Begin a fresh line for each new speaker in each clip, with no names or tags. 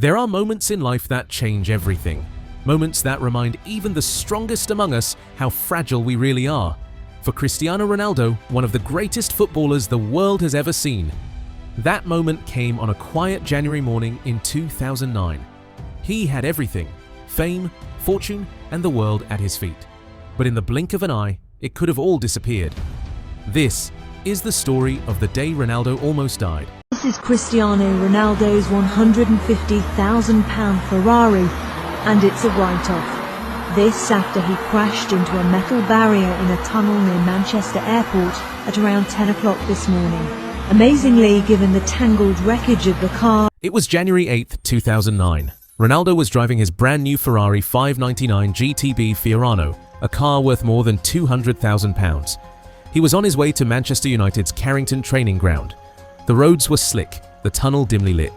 There are moments in life that change everything. Moments that remind even the strongest among us how fragile we really are. For Cristiano Ronaldo, one of the greatest footballers the world has ever seen, that moment came on a quiet January morning in 2009. He had everything: fame, fortune, and the world at his feet. But in the blink of an eye, it could have all disappeared. This is the story of the day Ronaldo almost died.
This is Cristiano Ronaldo's £150,000 Ferrari, and it's a write-off. This after he crashed into a metal barrier in a tunnel near Manchester Airport at around 10 o'clock this morning. Amazingly, given the tangled wreckage of the car.
It was January 8, 2009. Ronaldo was driving his brand new Ferrari 599 GTB Fiorano, a car worth more than £200,000. He was on his way to Manchester United's Carrington training ground. The roads were slick, the tunnel dimly lit.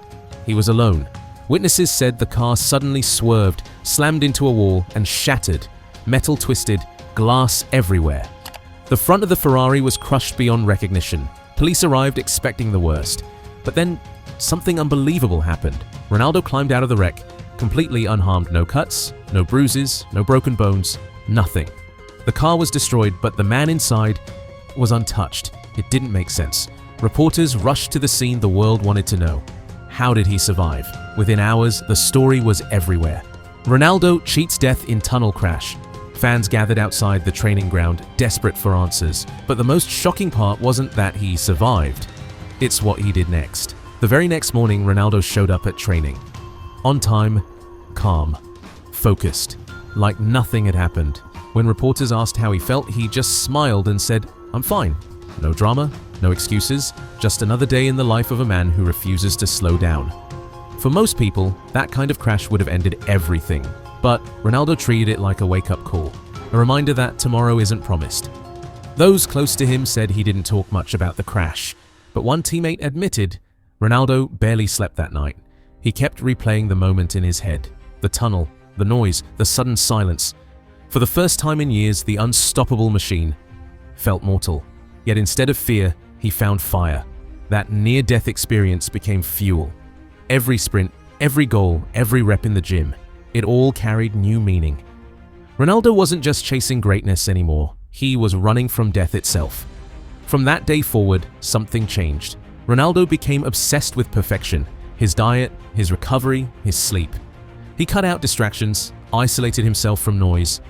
He was alone. Witnesses said the car suddenly swerved, slammed into a wall, and shattered. Metal twisted, glass everywhere. The front of the Ferrari was crushed beyond recognition. Police arrived expecting the worst. But then, something unbelievable happened. Ronaldo climbed out of the wreck, completely unharmed. No cuts, no bruises, no broken bones, nothing. The car was destroyed, but the man inside was untouched. It didn't make sense. Reporters rushed to the scene. The world wanted to know. How did he survive? Within hours, the story was everywhere. Ronaldo cheats death in tunnel crash. Fans gathered outside the training ground, desperate for answers. But the most shocking part wasn't that he survived. It's what he did next. The very next morning, Ronaldo showed up at training. On time, calm, focused, like nothing had happened. When reporters asked how he felt, he just smiled and said, "I'm fine." No drama, no excuses, just another day in the life of a man who refuses to slow down. For most people, that kind of crash would have ended everything. But Ronaldo treated it like a wake-up call, a reminder that tomorrow isn't promised. Those close to him said he didn't talk much about the crash, but one teammate admitted Ronaldo barely slept that night. He kept replaying the moment in his head, the tunnel, the noise, the sudden silence. For the first time in years, the unstoppable machine felt mortal. Yet instead of fear, he found fire. That near-death experience became fuel. Every sprint, every goal, every rep in the gym, it all carried new meaning. Ronaldo wasn't just chasing greatness anymore. He was running from death itself. From that day forward, something changed. Ronaldo became obsessed with perfection. His diet, his recovery, his sleep. He cut out distractions, isolated himself from noise,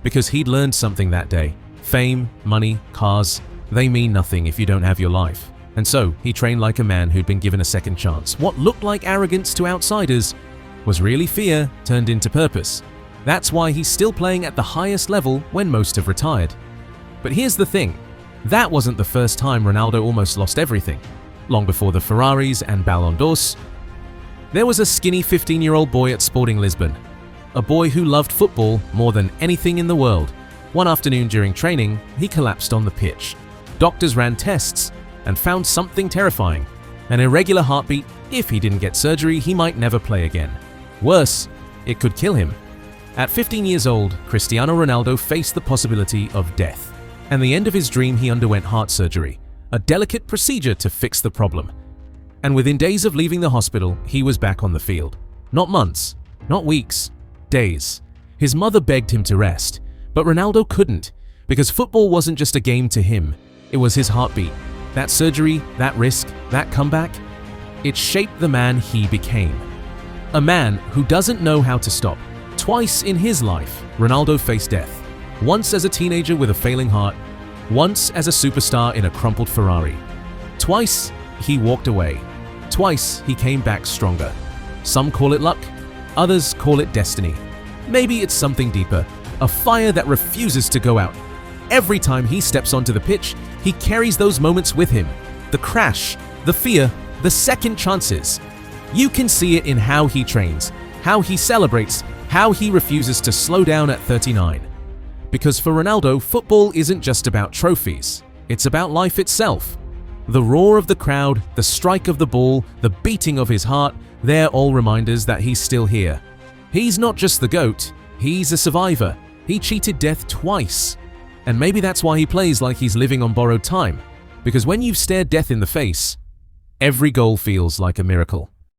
because he'd learned something that day. Fame, money, cars, they mean nothing if you don't have your life. And so, he trained like a man who'd been given a second chance. What looked like arrogance to outsiders was really fear turned into purpose. That's why he's still playing at the highest level when most have retired. But here's the thing, that wasn't the first time Ronaldo almost lost everything. Long before the Ferraris and Ballon d'Ors, there was a skinny 15-year-old boy at Sporting Lisbon. A boy who loved football more than anything in the world. One afternoon during training, he collapsed on the pitch. Doctors ran tests and found something terrifying: an irregular heartbeat. If he didn't get surgery, he might never play again. Worse, it could kill him. At 15 years old, Cristiano Ronaldo faced the possibility of death. And the end of his dream, he underwent heart surgery, a delicate procedure to fix the problem. And within days of leaving the hospital, he was back on the field. Not months, not weeks, days. His mother begged him to rest, but Ronaldo couldn't, because football wasn't just a game to him. It was his heartbeat. That surgery, that risk, that comeback, it shaped the man he became. A man who doesn't know how to stop. Twice in his life, Ronaldo faced death. Once as a teenager with a failing heart, once as a superstar in a crumpled Ferrari. Twice, he walked away. Twice, he came back stronger. Some call it luck, others call it destiny. Maybe it's something deeper, a fire that refuses to go out. Every time he steps onto the pitch, he carries those moments with him. The crash, the fear, the second chances. You can see it in how he trains, how he celebrates, how he refuses to slow down at 39. Because for Ronaldo, football isn't just about trophies. It's about life itself. The roar of the crowd, the strike of the ball, the beating of his heart, they're all reminders that he's still here. He's not just the GOAT, he's a survivor. He cheated death twice. And maybe that's why he plays like he's living on borrowed time. Because when you've stared death in the face, every goal feels like a miracle.